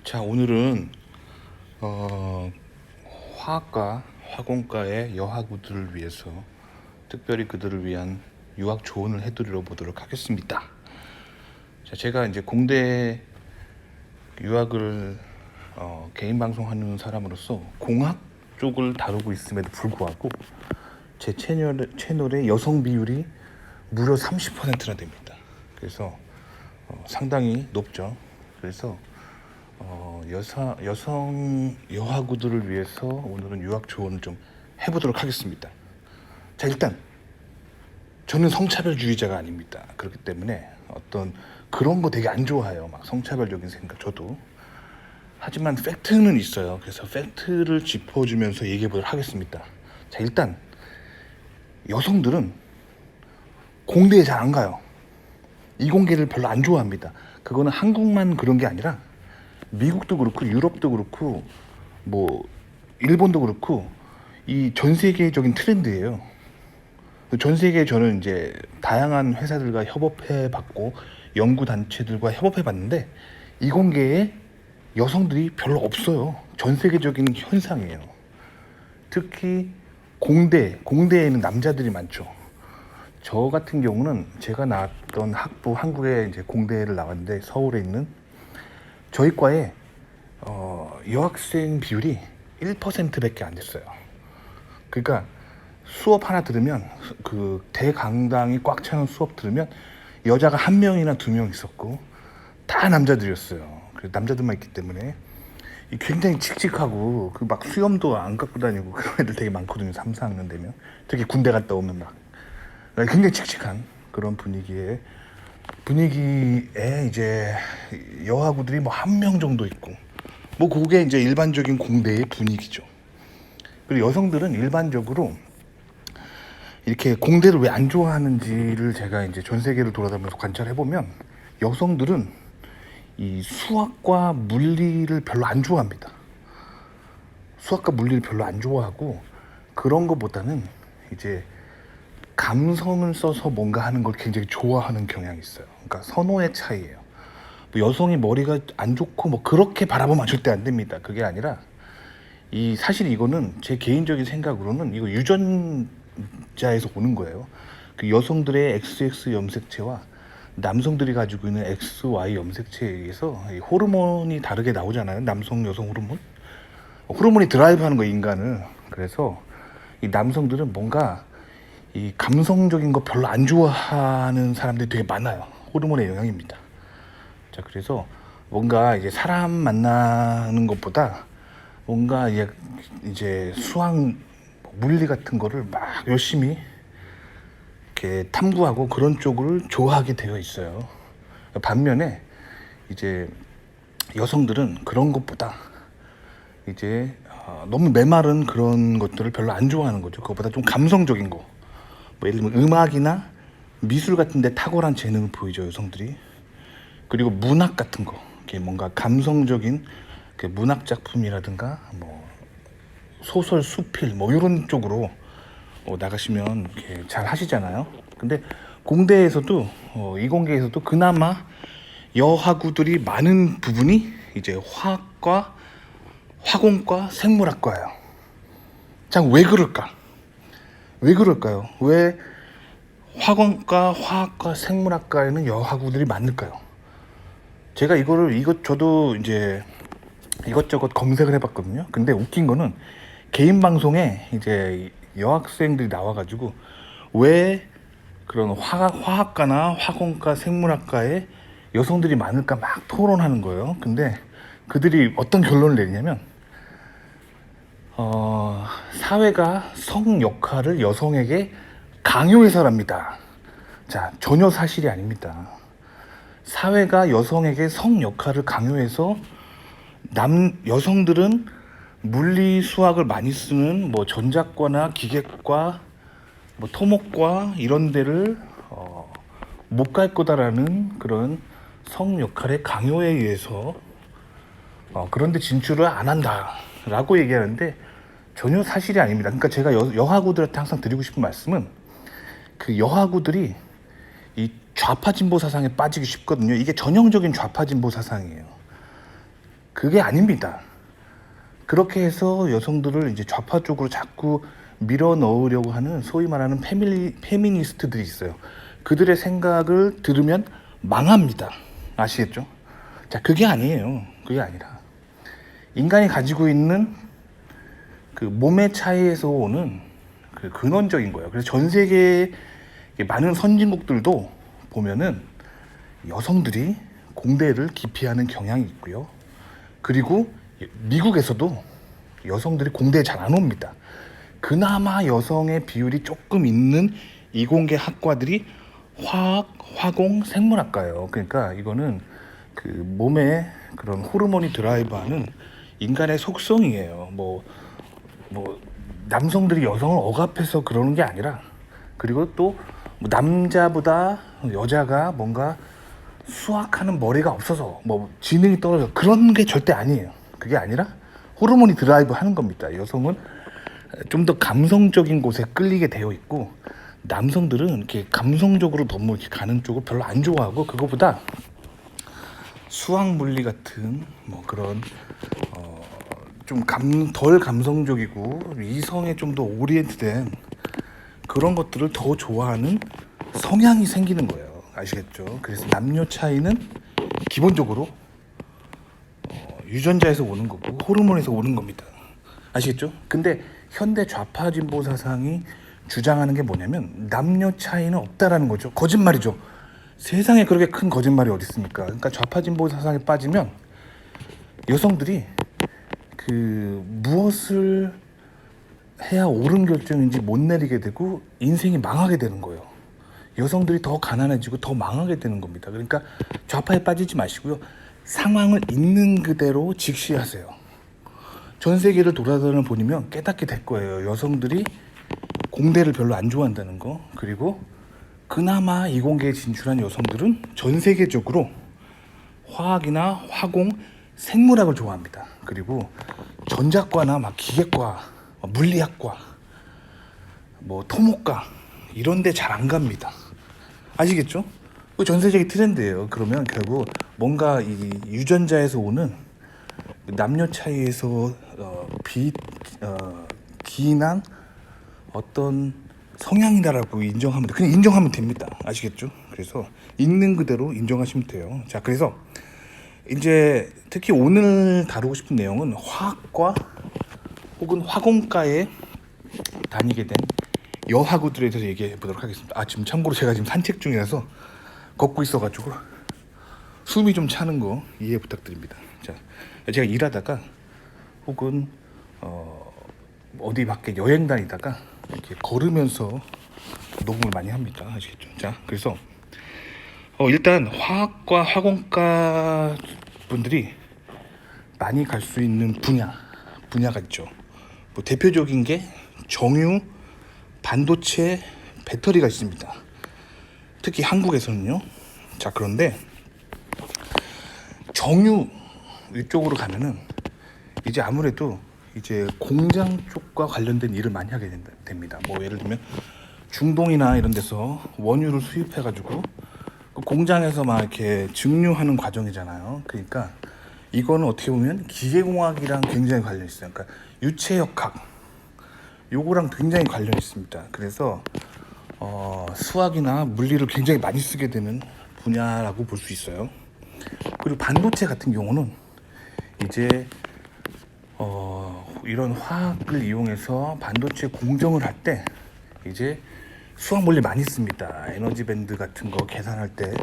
자, 오늘은 화학과, 화공과의 여학우들을 위해서 특별히 그들을 위한 유학 조언을 해드리러 보도록 하겠습니다. 자, 제가 이제 공대 유학을 개인 방송하는 사람으로서 공학 쪽을 다루고 있음에도 불구하고 제 채널의 여성 비율이 무려 30%나 됩니다. 그래서 상당히 높죠. 그래서 여성 여학우들을 위해서 오늘은 유학 조언을 좀 해보도록 하겠습니다. 자, 일단 저는 성차별주의자가 아닙니다. 그렇기 때문에 어떤 그런 거 되게 안 좋아해요. 막 성차별적인 생각 저도. 하지만 팩트는 있어요. 그래서 팩트를 짚어주면서 얘기해보도록 하겠습니다. 자, 일단 여성들은 공대에 잘 안 가요. 이공계를 별로 안 좋아합니다. 그거는 한국만 그런 게 아니라 미국도 그렇고 유럽도 그렇고 뭐 일본도 그렇고 이 전 세계적인 트렌드예요. 전 세계에 저는 이제 다양한 회사들과 협업해 봤고 연구 단체들과 협업해 봤는데 이공계에 여성들이 별로 없어요. 전 세계적인 현상이에요. 특히 공대에는 남자들이 많죠. 저 같은 경우는 제가 나왔던 학부 한국에 이제 공대를 나왔는데 서울에 있는 저희 과에 여학생 비율이 1%밖에 안 됐어요. 그러니까 수업 하나 들으면 그 대강당이 꽉 차는 수업 들으면 여자가 한 명이나 두 명 있었고 다 남자들이었어요. 그래서 남자들만 있기 때문에 굉장히 칙칙하고 그 막 수염도 안 갖고 다니고 그런 애들 되게 많거든요. 3, 4학년 되면 특히 군대 갔다 오면 막 굉장히 칙칙한 그런 분위기에 이제 여학우들이 뭐 한 명 정도 있고 뭐 그게 이제 일반적인 공대의 분위기죠. 그리고 여성들은 일반적으로 이렇게 공대를 왜 안 좋아하는지를 제가 이제 전 세계를 돌아다니면서 관찰해 보면 여성들은 이 수학과 물리를 별로 안 좋아합니다. 수학과 물리를 별로 안 좋아하고 그런 것보다는 이제 감성을 써서 뭔가 하는 걸 굉장히 좋아하는 경향이 있어요. 그러니까 선호의 차이예요. 뭐 여성이 머리가 안 좋고 뭐 그렇게 바라보면 절대 안 됩니다. 그게 아니라 사실 이거는 제 개인적인 생각으로는 이거 유전자에서 오는 거예요. 그 여성들의 XX 염색체와 남성들이 가지고 있는 XY 염색체에 의해서 이 호르몬이 다르게 나오잖아요. 남성, 여성 호르몬. 호르몬이 드라이브하는 거 인간을. 그래서 이 남성들은 뭔가 이 감성적인 거 별로 안 좋아하는 사람들이 되게 많아요. 호르몬의 영향입니다. 자, 그래서 뭔가 이제 사람 만나는 것보다 뭔가 이제 수학, 물리 같은 거를 막 열심히 이렇게 탐구하고 그런 쪽을 좋아하게 되어 있어요. 반면에 이제 여성들은 그런 것보다 이제 너무 메마른 그런 것들을 별로 안 좋아하는 거죠. 그것보다 좀 감성적인 거. 뭐 예를 들면 음악이나 미술 같은 데 탁월한 재능을 보이죠, 여성들이. 그리고 문학 같은 거. 이렇게 뭔가 감성적인 그 문학 작품이라든가 뭐 소설, 수필 뭐 이런 쪽으로 나가시면 이렇게 잘 하시잖아요. 근데 공대에서도 이공계에서도 그나마 여학우들이 많은 부분이 이제 화학과, 화공과, 생물학과예요. 자, 왜 그럴까? 왜 그럴까요? 왜 화공과, 화학과, 생물학과에는 여학우들이 많을까요? 제가 저도 이제 이것저것 검색을 해봤거든요. 근데 웃긴 거는 개인 방송에 이제 여학생들이 나와가지고 왜 그런 화학과나 화공과, 생물학과에 여성들이 많을까 막 토론하는 거예요. 근데 그들이 어떤 결론을 내리냐면 사회가 성 역할을 여성에게 강요해서랍니다. 자, 전혀 사실이 아닙니다. 사회가 여성에게 성 역할을 강요해서 여성들은 물리 수학을 많이 쓰는 뭐 전자과나 기계과, 뭐 토목과 이런 데를 못 갈 거다라는 그런 성 역할의 강요에 의해서 그런데 진출을 안 한다라고 얘기하는데 전혀 사실이 아닙니다. 그러니까 제가 여학우들한테 항상 드리고 싶은 말씀은 그 여학우들이 이 좌파 진보 사상에 빠지기 쉽거든요. 이게 전형적인 좌파 진보 사상이에요. 그게 아닙니다. 그렇게 해서 여성들을 이제 좌파 쪽으로 자꾸 밀어 넣으려고 하는 소위 말하는 페미니스트들이 있어요. 그들의 생각을 들으면 망합니다. 아시겠죠? 자, 그게 아니에요. 그게 아니라 인간이 가지고 있는 그 몸의 차이에서 오는 그 근원적인 거예요. 그래서 전 세계 많은 선진국들도 보면은 여성들이 공대를 기피하는 경향이 있고요. 그리고 미국에서도 여성들이 공대에 잘 안 옵니다. 그나마 여성의 비율이 조금 있는 이공계 학과들이 화학, 화공, 생물학과예요. 그러니까 이거는 그 몸에 그런 호르몬이 드라이브하는 인간의 속성이에요. 뭐 남성들이 여성을 억압해서 그러는 게 아니라, 그리고 또 남자보다 여자가 뭔가 수학하는 머리가 없어서 뭐 지능이 떨어져 그런 게 절대 아니에요. 그게 아니라 호르몬이 드라이브 하는 겁니다. 여성은 좀 더 감성적인 곳에 끌리게 되어 있고, 남성들은 이렇게 감성적으로 너무 이렇게 가는 쪽을 별로 안 좋아하고, 그거보다 수학 물리 같은 뭐 그런 좀 덜 감성적이고 이성에 좀 더 오리엔트된 그런 것들을 더 좋아하는 성향이 생기는 거예요. 아시겠죠? 그래서 남녀 차이는 기본적으로 유전자에서 오는 거고 호르몬에서 오는 겁니다. 아시겠죠? 근데 현대 좌파 진보 사상이 주장하는 게 뭐냐면 남녀 차이는 없다라는 거죠. 거짓말이죠. 세상에 그렇게 큰 거짓말이 어디 있습니까? 그러니까 좌파 진보 사상에 빠지면 여성들이 그 무엇을 해야 옳은 결정인지 못 내리게 되고 인생이 망하게 되는 거예요. 여성들이 더 가난해지고 더 망하게 되는 겁니다. 그러니까 좌파에 빠지지 마시고요. 상황을 있는 그대로 직시하세요. 전 세계를 돌아다녀 보면 깨닫게 될 거예요. 여성들이 공대를 별로 안 좋아한다는 거. 그리고 그나마 이공계에 진출한 여성들은 전 세계적으로 화학이나 화공, 생물학을 좋아합니다. 그리고 전자과나 막 기계과, 물리학과, 뭐 토목과 이런 데 잘 안 갑니다. 아시겠죠? 전 세계의 트렌드예요. 그러면 결국 뭔가 이 유전자에서 오는 남녀 차이에서 기인한 어떤 성향이다라고 인정하면 그냥 인정하면 됩니다. 아시겠죠? 그래서 있는 그대로 인정하시면 돼요. 자, 그래서 이제 특히 오늘 다루고 싶은 내용은 화학과 혹은 화공과에 다니게 된 여하구들에 대해서 얘기해 보도록 하겠습니다. 지금 참고로 제가 지금 산책 중이라서 걷고 있어가지고 숨이 좀 차는 거 이해 부탁드립니다. 자, 제가 일하다가 혹은 어디 밖에 여행 다니다가 이렇게 걸으면서 녹음을 많이 합니다. 아시겠죠? 자, 그래서 일단 화학과 화공과 분들이 많이 갈 수 있는 분야가 있죠. 뭐 대표적인 게 정유, 반도체, 배터리가 있습니다. 특히 한국에서는요. 자, 그런데 정유 이쪽으로 가면은 이제 아무래도 이제 공장 쪽과 관련된 일을 많이 하게 됩니다. 뭐 예를 들면 중동이나 이런 데서 원유를 수입해가지고 그 공장에서 막 이렇게 증류하는 과정이잖아요. 그러니까 이거는 어떻게 보면 기계공학이랑 굉장히 관련이 있어요. 그러니까 유체역학 요거랑 굉장히 관련이 있습니다. 그래서 수학이나 물리를 굉장히 많이 쓰게 되는 분야라고 볼 수 있어요. 그리고 반도체 같은 경우는 이제 이런 화학을 이용해서 반도체 공정을 할 때 이제 수학 물리 많이 씁니다. 에너지 밴드 같은 거 계산할 때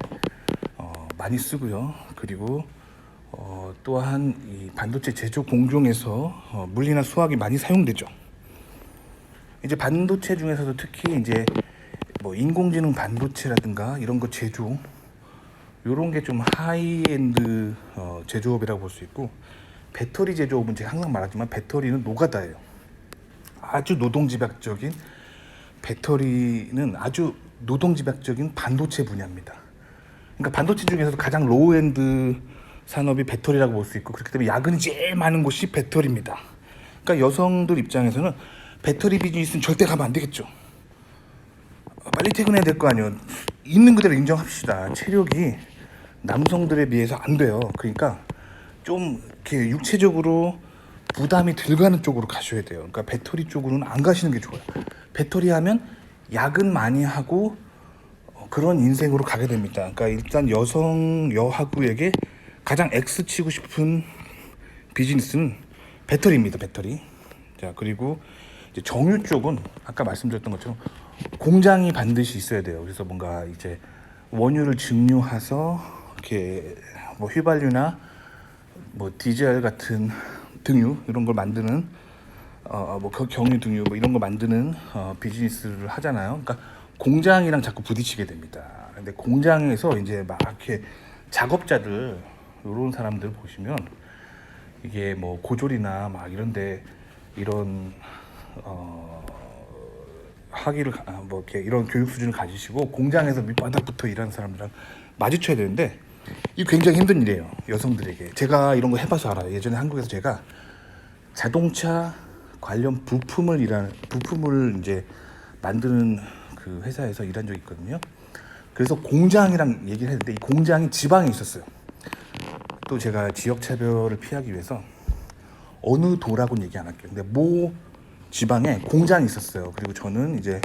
많이 쓰고요. 그리고 또한 이 반도체 제조 공정에서 물리나 수학이 많이 사용되죠. 이제 반도체 중에서도 특히 이제 뭐 인공지능 반도체라든가 이런 거 제조, 요런 게 좀 하이엔드 제조업이라고 볼 수 있고, 배터리 제조업은 제가 항상 말하지만 배터리는 노가다예요. 아주 노동집약적인 배터리는 아주 노동집약적인 반도체 분야입니다. 그러니까 반도체 중에서도 가장 로우엔드 산업이 배터리라고 볼 수 있고, 그렇기 때문에 야근이 제일 많은 곳이 배터리입니다. 그러니까 여성들 입장에서는 배터리 비즈니스는 절대 가면 안 되겠죠. 빨리 퇴근해야 될 거 아니에요. 있는 그대로 인정합시다. 체력이 남성들에 비해서 안 돼요. 그러니까 좀 이렇게 육체적으로 부담이 덜 가는 쪽으로 가셔야 돼요. 그러니까 배터리 쪽으로는 안 가시는 게 좋아요. 배터리 하면 야근 많이 하고 그런 인생으로 가게 됩니다. 그러니까 일단 여하구에게 가장 X 치고 싶은 비즈니스는 배터리입니다. 배터리. 자, 그리고 이제 정유 쪽은 아까 말씀드렸던 것처럼 공장이 반드시 있어야 돼요. 그래서 뭔가 이제 원유를 증류해서 이렇게 뭐 휘발유나 뭐 디젤 같은 등유 이런 걸 만드는 뭐 경유 등유 뭐 이런 거 만드는 비즈니스를 하잖아요. 그러니까 공장이랑 자꾸 부딪히게 됩니다. 근데 공장에서 이제 막 이렇게 작업자들 이런 사람들 보시면 이게 뭐 고졸이나 막 이런데 이런 학위를 뭐 이렇게 이런 교육 수준을 가지시고 공장에서 밑바닥부터 일하는 사람들랑 마주쳐야 되는데 이게 굉장히 힘든 일이에요. 여성들에게. 제가 이런 거 해봐서 알아요. 예전에 한국에서 제가 자동차 관련 부품을 이제 만드는 그 회사에서 일한 적이 있거든요. 그래서 공장이랑 얘기를 했는데 이 공장이 지방에 있었어요. 또 제가 지역 차별을 피하기 위해서 어느 도라고는 얘기 안 할게요. 근데 모 지방에 공장이 있었어요. 그리고 저는 이제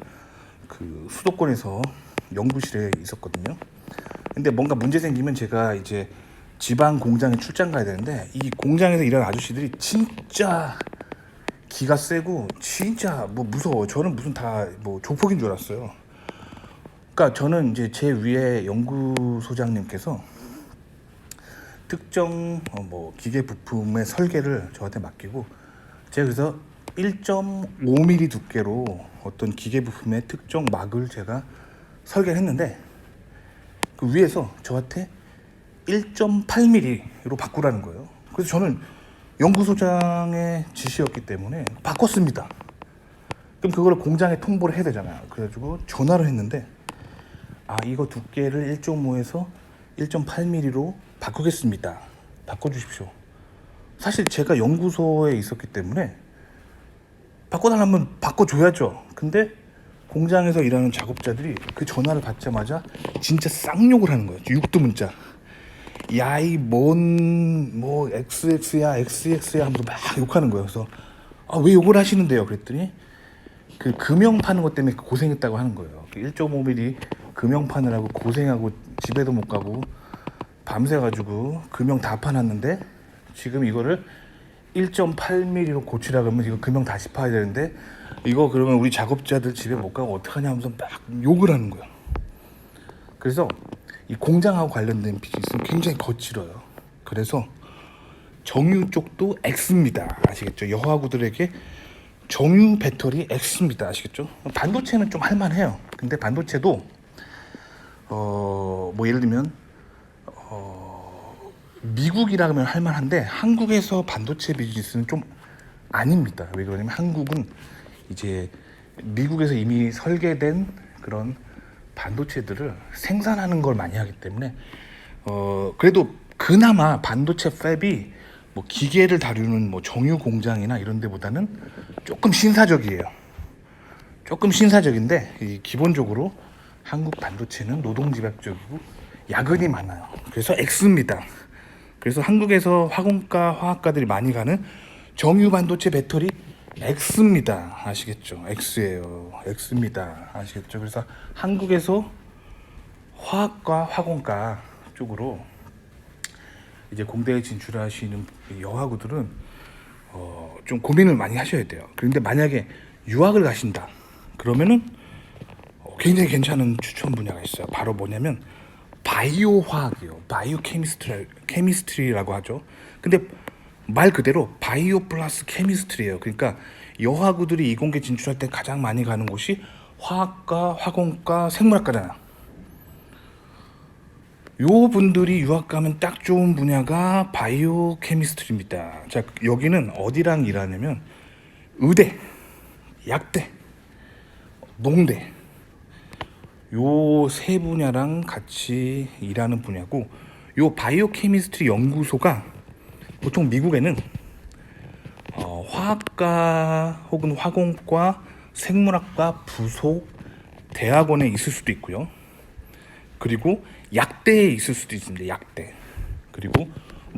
그 수도권에서 연구실에 있었거든요. 근데 뭔가 문제 생기면 제가 이제 지방 공장에 출장 가야 되는데 이 공장에서 일하는 아저씨들이 진짜 기가 세고 진짜 뭐 무서워요. 저는 무슨 다 뭐 조폭인 줄 알았어요. 그러니까 저는 이제 제 위에 연구소장님께서 특정 뭐 기계 부품의 설계를 저한테 맡기고 제가 그래서 1.5mm 두께로 어떤 기계 부품의 특정 막을 제가 설계를 했는데 그 위에서 저한테 1.8mm로 바꾸라는 거예요. 그래서 저는 연구소장의 지시였기 때문에 바꿨습니다. 그럼 그걸 공장에 통보를 해야 되잖아요. 그래가지고 전화를 했는데 이거 두께를 1.5에서 1.8mm로 바꾸겠습니다. 바꿔주십시오. 사실 제가 연구소에 있었기 때문에 바꿔달라면 바꿔줘야죠. 근데 공장에서 일하는 작업자들이 그 전화를 받자마자 진짜 쌍욕을 하는 거예요. 육두문자. 야이 뭔 뭐 XX야 XX야 하면서 막 욕하는 거예요. 그래서 왜 욕을 하시는데요? 그랬더니 그 금형 파는 것 때문에 고생했다고 하는 거예요. 1.5mm 금형 파느라고 고생하고 집에도 못 가고 밤새가지고 금형 다 파놨는데 지금 이거를 1.8mm로 고치라 그러면 이거 금형 다시 파야 되는데 이거 그러면 우리 작업자들 집에 못 가고 어떡하냐 하면서 막 욕을 하는 거예요. 그래서 이 공장하고 관련된 비즈니스는 굉장히 거칠어요. 그래서 정유 쪽도 X입니다. 아시겠죠? 여하구들에게 정유 배터리 X입니다. 아시겠죠? 반도체는 좀 할만해요. 근데 반도체도 뭐 예를 들면 미국이라 하면 할만한데 한국에서 반도체 비즈니스는 좀 아닙니다. 왜 그러냐면 한국은 이제 미국에서 이미 설계된 그런 반도체들을 생산하는 걸 많이 하기 때문에 그래도 그나마 반도체 팹이 뭐 기계를 다루는 뭐 정유 공장이나 이런 데보다는 조금 신사적이에요. 조금 신사적인데 기본적으로 한국 반도체는 노동집약적이고 야근이 많아요. 그래서 X입니다. 그래서 한국에서 화공과 화학가들이 많이 가는 정유 반도체 배터리 X입니다. 아시겠죠? X예요. X입니다. 아시겠죠? 그래서 한국에서 화학과 화공과 쪽으로 이제 공대에 진출하시는 여하구들은 좀 고민을 많이 하셔야 돼요. 그런데 만약에 유학을 가신다 그러면은 굉장히 괜찮은 추천 분야가 있어요. 바로 뭐냐면 바이오 화학이요. 바이오 케미스트리라고 하죠. 근데 말 그대로 바이오 플러스 케미스트리예요. 그러니까 여하구들이 이공계 진출할 때 가장 많이 가는 곳이 화학과, 화공과, 생물학과잖아요. 요 분들이 유학 가면 딱 좋은 분야가 바이오 케미스트리입니다. 자, 여기는 어디랑 일하냐면 의대, 약대, 농대 요 세 분야랑 같이 일하는 분야고 요 바이오 케미스트리 연구소가 보통 미국에는 화학과 혹은 화공과 생물학과 부속 대학원에 있을 수도 있고요. 그리고 약대에 있을 수도 있습니다. 약대. 그리고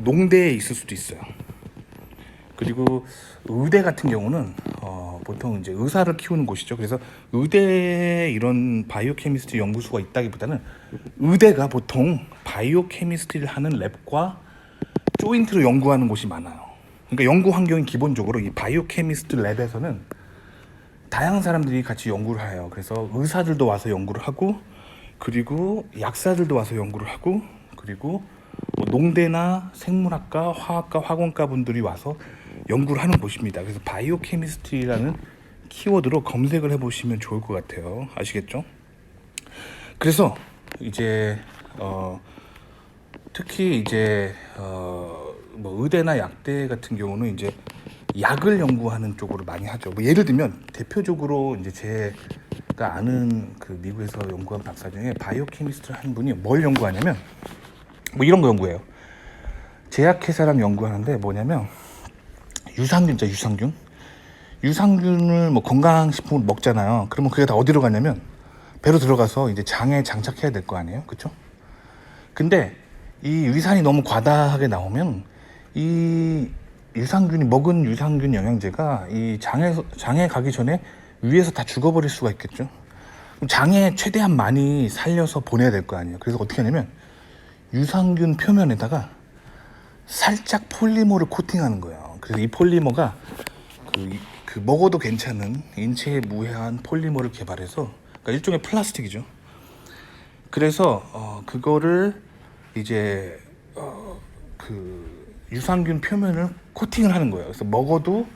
농대에 있을 수도 있어요. 그리고 의대 같은 경우는 보통 이제 의사를 키우는 곳이죠. 그래서 의대에 이런 바이오 케미스트리 연구소가 있다기보다는 의대가 보통 바이오 케미스트리를 하는 랩과 조인트로 연구하는 곳이 많아요. 그러니까 연구 환경이 기본적으로 이 바이오 케미스트리 랩에서는 다양한 사람들이 같이 연구를 해요. 그래서 의사들도 와서 연구를 하고, 그리고 약사들도 와서 연구를 하고, 그리고 뭐 농대나 생물학과, 화학과, 화공과 분들이 와서 연구를 하는 곳입니다. 그래서 바이오 케미스트리라는 키워드로 검색을 해보시면 좋을 것 같아요. 아시겠죠? 그래서 이제 특히 이제 뭐 의대나 약대 같은 경우는 이제 약을 연구하는 쪽으로 많이 하죠. 뭐 예를 들면 대표적으로 이제 제가 아는 그 미국에서 연구한 박사 중에 바이오 케미스트 한 분이 뭘 연구하냐면 뭐 이런 거 연구해요. 제약회사랑 연구하는데 뭐냐면 유산균, 유산균을 뭐 건강식품을 먹잖아요. 그러면 그게 다 어디로 가냐면 배로 들어가서 이제 장에 장착해야 될 거 아니에요, 그렇죠? 근데 이 위산이 너무 과다하게 나오면 이 유산균이 먹은 유산균 영양제가 이 장에 가기 전에 위에서 다 죽어버릴 수가 있겠죠. 그럼 장에 최대한 많이 살려서 보내야 될 거 아니에요. 그래서 어떻게 하냐면 유산균 표면에다가 살짝 폴리머를 코팅하는 거예요. 그래서 이 폴리머가 그 먹어도 괜찮은 인체에 무해한 폴리머를 개발해서, 그러니까 일종의 플라스틱이죠. 그래서 그거를 이제 그 유산균 표면을 코팅을 하는 거예요. 그래서 먹어도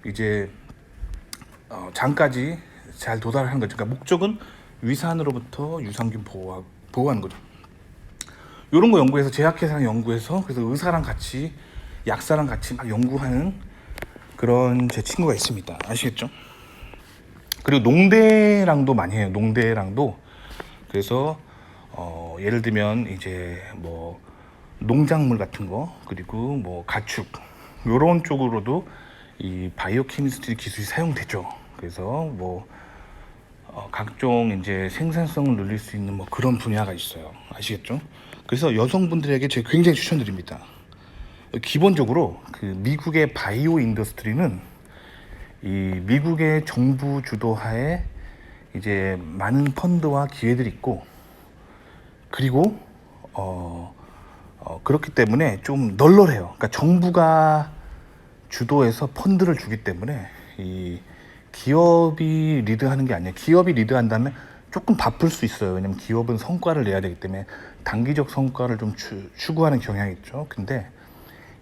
이제 장까지 잘 도달하는 거죠. 그러니까 목적은 위산으로부터 유산균 보호하는 거죠. 이런 거 연구해서 제약회사랑 연구해서 그래서 의사랑 같이 약사랑 같이 막 연구하는 그런 제 친구가 있습니다. 아시겠죠? 그리고 농대랑도 많이 해요. 농대랑도. 그래서 예를 들면 이제 뭐 농작물 같은 거, 그리고 뭐 가축, 요런 쪽으로도 이 바이오 케미스트리 기술이 사용되죠. 그래서 뭐 각종 이제 생산성을 늘릴 수 있는 뭐 그런 분야가 있어요. 아시겠죠? 그래서 여성분들에게 제가 굉장히 추천드립니다. 기본적으로 그 미국의 바이오 인더스트리는 이 미국의 정부 주도하에 이제 많은 펀드와 기회들이 있고, 그리고 그렇기 때문에 좀 널널해요. 그러니까 정부가 주도해서 펀드를 주기 때문에 이 기업이 리드하는 게 아니에요. 기업이 리드한다면 조금 바쁠 수 있어요. 왜냐면 기업은 성과를 내야 되기 때문에 단기적 성과를 좀 추구하는 경향이 있죠. 근데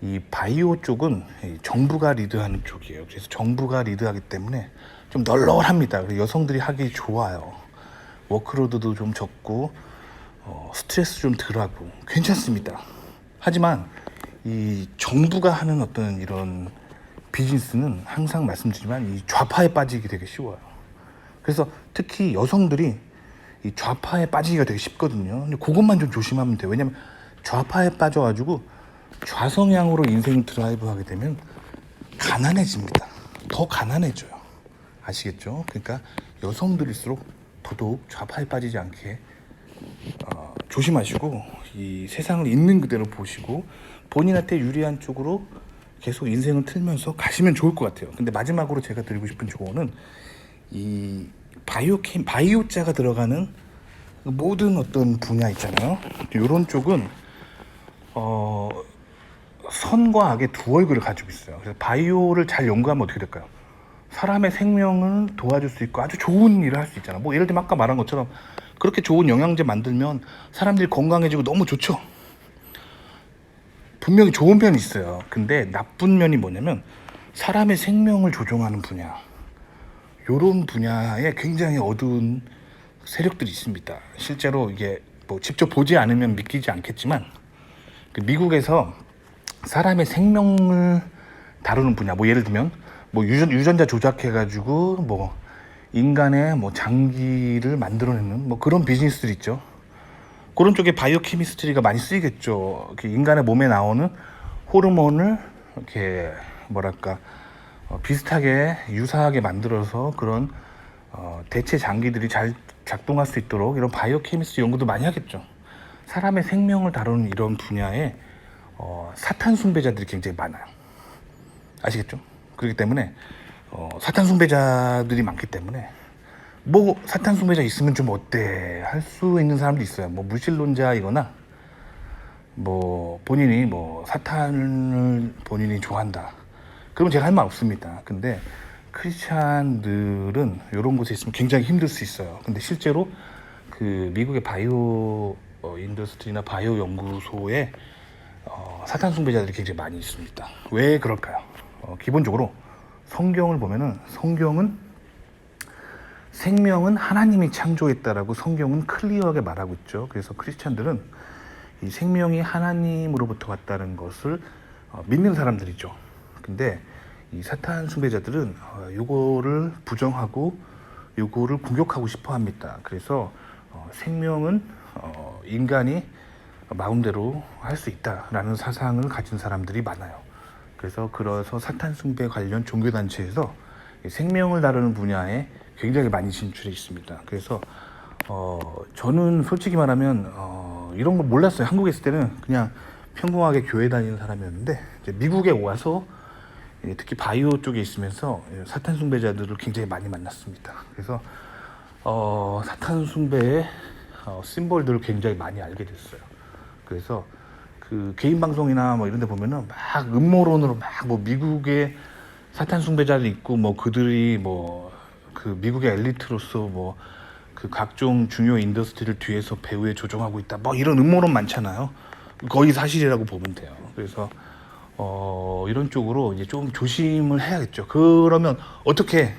이 바이오 쪽은 정부가 리드하는 쪽이에요. 그래서 정부가 리드하기 때문에 좀 널널합니다. 그래서 여성들이 하기 좋아요. 워크로드도 좀 적고 스트레스 좀 덜하고 괜찮습니다. 하지만 이 정부가 하는 어떤 이런 비즈니스는 항상 말씀드리지만 이 좌파에 빠지기 되게 쉬워요. 그래서 특히 여성들이 이 좌파에 빠지기가 되게 쉽거든요. 근데 그것만 좀 조심하면 돼요. 왜냐면 좌파에 빠져가지고 좌성향으로 인생 드라이브 하게 되면 가난해집니다. 더 가난해져요. 아시겠죠? 그러니까 여성들일수록 더더욱 좌파에 빠지지 않게 조심하시고 이 세상을 있는 그대로 보시고 본인한테 유리한 쪽으로 계속 인생을 틀면서 가시면 좋을 것 같아요. 근데 마지막으로 제가 드리고 싶은 조언은 이 바이오자가 들어가는 모든 어떤 분야 있잖아요. 이런 쪽은 선과 악의 두 얼굴을 가지고 있어요. 그래서 바이오를 잘 연구하면 어떻게 될까요? 사람의 생명을 도와줄 수 있고 아주 좋은 일을 할 수 있잖아. 뭐 예를 들면 아까 말한 것처럼 그렇게 좋은 영양제 만들면 사람들이 건강해지고 너무 좋죠. 분명히 좋은 면이 있어요. 근데 나쁜 면이 뭐냐면 사람의 생명을 조종하는 분야, 요런 분야에 굉장히 어두운 세력들이 있습니다. 실제로 이게 뭐 직접 보지 않으면 믿기지 않겠지만 그 미국에서 사람의 생명을 다루는 분야, 뭐 예를 들면 뭐 유전자 조작해가지고 뭐 인간의 뭐 장기를 만들어내는 뭐 그런 비즈니스들 있죠. 그런 쪽에 바이오 케미스트리가 많이 쓰이겠죠. 인간의 몸에 나오는 호르몬을 이렇게 뭐랄까 비슷하게 유사하게 만들어서 그런 대체 장기들이 잘 작동할 수 있도록 이런 바이오 케미스트리 연구도 많이 하겠죠. 사람의 생명을 다루는 이런 분야에 사탄 숭배자들이 굉장히 많아요. 아시겠죠? 그렇기 때문에 사탄 숭배자들이 많기 때문에 뭐 사탄 숭배자 있으면 좀 어때 할 수 있는 사람도 있어요. 뭐 무신론자이거나 뭐 본인이 뭐 사탄을 본인이 좋아한다. 그러면 제가 할 말 없습니다. 근데 크리스찬들은 이런 곳에 있으면 굉장히 힘들 수 있어요. 근데 실제로 그 미국의 바이오 인더스트리나 바이오 연구소에 사탄 숭배자들이 굉장히 많이 있습니다. 왜 그럴까요? 기본적으로 성경을 보면은 성경은 생명은 하나님이 창조했다라고 성경은 클리어하게 말하고 있죠. 그래서 크리스찬들은 이 생명이 하나님으로부터 왔다는 것을 믿는 사람들이죠. 근데 이 사탄 숭배자들은 요거를 부정하고 요거를 공격하고 싶어 합니다. 그래서 생명은 인간이 마음대로 할 수 있다라는 사상을 가진 사람들이 많아요. 그래서 사탄 숭배 관련 종교단체에서 생명을 다루는 분야에 굉장히 많이 진출해 있습니다. 그래서 저는 솔직히 말하면 이런 거 몰랐어요. 한국에 있을 때는 그냥 평범하게 교회 다니는 사람이었는데 이제 미국에 와서 특히 바이오 쪽에 있으면서 사탄 숭배자들을 굉장히 많이 만났습니다. 그래서 사탄 숭배의 심볼들을 굉장히 많이 알게 됐어요. 그래서 그 개인 방송이나 뭐 이런 데 보면은 막 음모론으로 막 뭐 미국에 사탄 숭배자들 있고 뭐 그들이 뭐 그 미국의 엘리트로서 뭐 그 각종 중요 인더스트리를 뒤에서 배후에 조종하고 있다. 뭐 이런 음모론 많잖아요. 거의 사실이라고 보면 돼요. 그래서 이런 쪽으로 이제 좀 조심을 해야겠죠. 그러면 어떻게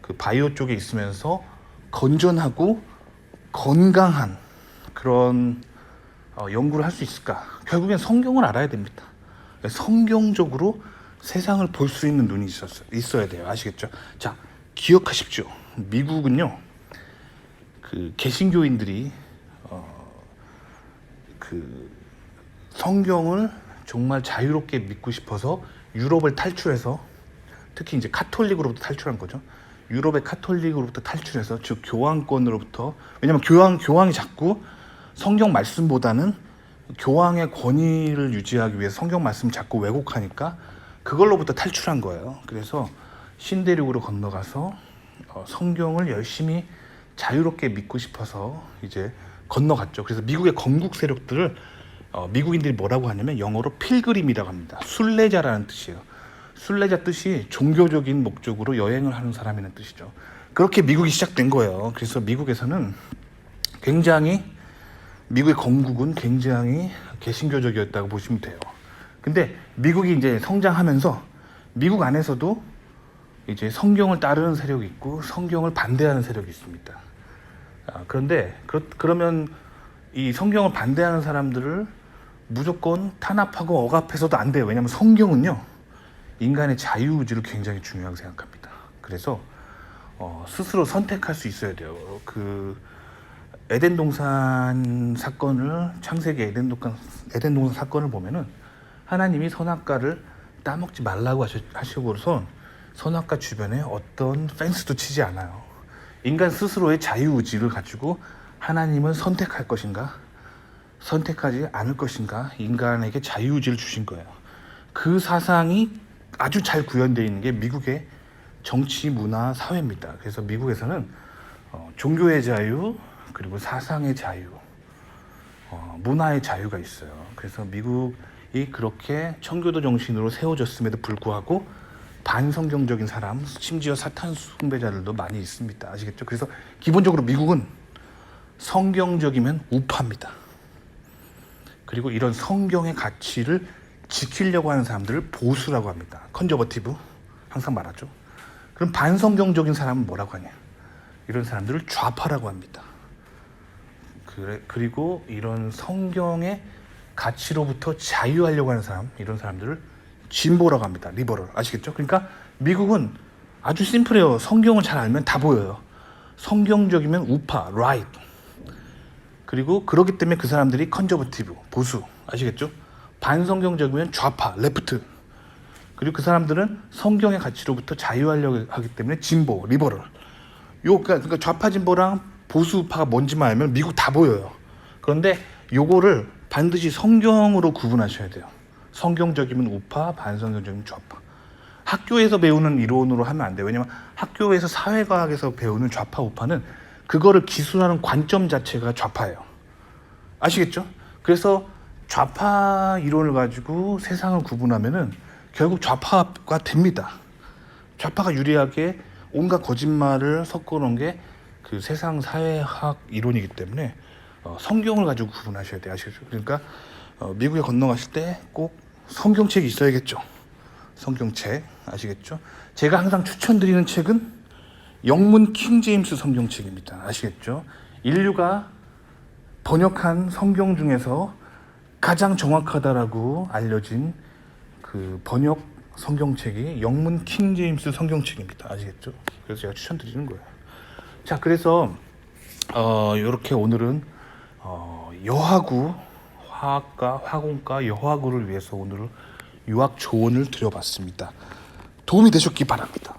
그 바이오 쪽에 있으면서 건전하고 건강한 그런 연구를 할 수 있을까? 결국엔 성경을 알아야 됩니다. 성경적으로 세상을 볼 수 있는 눈이 있어야 돼요. 아시겠죠? 자, 기억하십시오. 미국은요, 그 개신교인들이 그 성경을 정말 자유롭게 믿고 싶어서 유럽을 탈출해서, 특히 이제 카톨릭으로부터 탈출한 거죠. 유럽의 카톨릭으로부터 탈출해서, 즉 교황권으로부터, 왜냐면 교황이 자꾸 성경 말씀보다는 교황의 권위를 유지하기 위해서 성경 말씀을 자꾸 왜곡하니까 그걸로부터 탈출한 거예요. 그래서 신대륙으로 건너가서 성경을 열심히 자유롭게 믿고 싶어서 이제 건너갔죠. 그래서 미국의 건국 세력들을 미국인들이 뭐라고 하냐면 영어로 필그림이라고 합니다. 순례자라는 뜻이에요. 순례자 뜻이 종교적인 목적으로 여행을 하는 사람이라는 뜻이죠. 그렇게 미국이 시작된 거예요. 그래서 미국에서는 미국의 건국은 굉장히 개신교적이었다고 보시면 돼요. 근데 미국이 이제 성장하면서 미국 안에서도 이제 성경을 따르는 세력이 있고 성경을 반대하는 세력이 있습니다. 그런데 그러면 이 성경을 반대하는 사람들을 무조건 탄압하고 억압해서도 안 돼요. 왜냐하면 성경은요, 인간의 자유의지를 굉장히 중요하게 생각합니다. 그래서 스스로 선택할 수 있어야 돼요. 그 에덴 동산 사건을, 창세기 에덴 동산 사건을 보면은 하나님이 선악과를 따먹지 말라고 하시고선 선악과 주변에 어떤 펜스도 치지 않아요. 인간 스스로의 자유의지를 가지고 하나님은 선택할 것인가, 선택하지 않을 것인가, 인간에게 자유의지를 주신 거예요. 그 사상이 아주 잘 구현되어 있는 게 미국의 정치, 문화, 사회입니다. 그래서 미국에서는 종교의 자유, 그리고 사상의 자유, 문화의 자유가 있어요. 그래서 미국이 그렇게 청교도 정신으로 세워졌음에도 불구하고 반성경적인 사람, 심지어 사탄 숭배자들도 많이 있습니다. 아시겠죠? 그래서 기본적으로 미국은 성경적이면 우파입니다. 그리고 이런 성경의 가치를 지키려고 하는 사람들을 보수라고 합니다. 컨저버티브, 항상 말하죠. 그럼 반성경적인 사람은 뭐라고 하냐? 이런 사람들을 좌파라고 합니다. 그리고 이런 성경의 가치로부터 자유하려고 하는 사람, 이런 사람들을 진보라고 합니다. 리버럴. 아시겠죠? 그러니까 미국은 아주 심플해요. 성경을 잘 알면 다 보여요. 성경적이면 우파, right. 그리고 그렇기 때문에 그 사람들이 컨저버티브, 보수. 아시겠죠? 반성경적이면 좌파, 레프트. 그리고 그 사람들은 성경의 가치로부터 자유하려고 하기 때문에 진보, 리버럴. 그러니까 좌파 진보랑 보수파가 뭔지만 알면 미국 다 보여요. 그런데 요거를 반드시 성경으로 구분하셔야 돼요. 성경적이면 우파, 반성경적이면 좌파. 학교에서 배우는 이론으로 하면 안 돼요. 왜냐면 학교에서 사회과학에서 배우는 좌파, 우파는 그거를 기술하는 관점 자체가 좌파예요. 아시겠죠? 그래서 좌파 이론을 가지고 세상을 구분하면은 결국 좌파가 됩니다. 좌파가 유리하게 온갖 거짓말을 섞어놓은 게 그 세상 사회학 이론이기 때문에 성경을 가지고 구분하셔야 돼요. 아시겠죠? 그러니까 미국에 건너가실 때 꼭 성경책이 있어야겠죠. 성경책 아시겠죠? 제가 항상 추천드리는 책은 영문 킹제임스 성경책입니다. 아시겠죠? 인류가 번역한 성경 중에서 가장 정확하다라고 알려진 그 번역 성경책이 영문 킹제임스 성경책입니다. 아시겠죠? 그래서 제가 추천드리는 거예요. 자, 그래서 이렇게 오늘은 여하구 화학과 화공과 여하구를 위해서 오늘 유학 조언을 드려봤습니다. 도움이 되셨기 바랍니다.